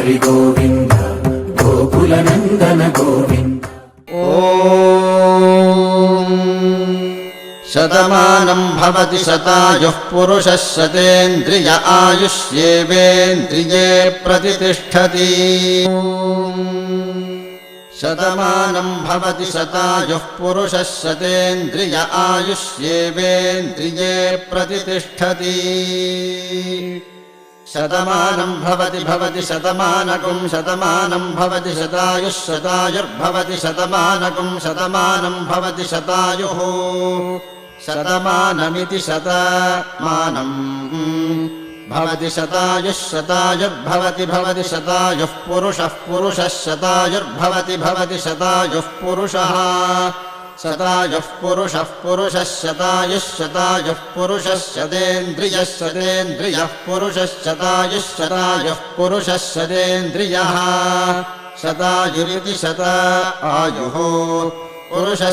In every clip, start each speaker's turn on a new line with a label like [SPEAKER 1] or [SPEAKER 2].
[SPEAKER 1] हरि गोविन्द गोकुलनन्दन गोविन्द।
[SPEAKER 2] शतमानं भवति शतायुः पुरुषः शतेन्द्रिय आयुष्येवेन्द्रिये प्रतिष्ठति। शतमानं भवति शतायुः पुरुषः शतेन्द्रिय आयुष्येवेन्द्रिये प्रतिष्ठति। शतमानं भवति शतमानकं शतमानं भवति शतायुः शतायुर्भवति शतमानकं शतमानं भवति शतायुः शतमानमिति शतमानं भवति शतायुः शतायुर्भवति शतायुः पुरुषः शतायुर्भवति शतायुः पुरुषः शतायुः पुरुषः शतायुः पुरुषः शतेन्द्रियः पुरुषः शतायुः पुरुषः शतेन्द्रियः शतायुरिति शतायुः पुरुषः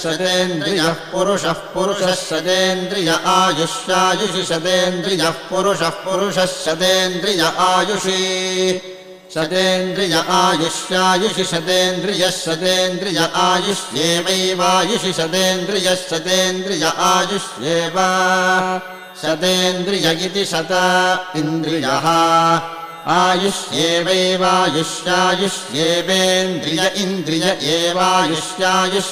[SPEAKER 2] शतेन्द्रियः पुरुषः शतेन्द्रिय आयुष्यायुषि शतेन्द्रियः पुरुषः शतेन्द्रिय आयुषि शतेन्द्रिय आयुष्यायुषि शतेन्द्रिय आयुष्येवैवायुषि शतेन्द्रिय आयुष्येव शतेन्द्रिय इति शत इन्द्रियः आयुष्येवैवायुष्यायुष्येवेन्द्रिय इन्द्रिय एवायुष्यायुष्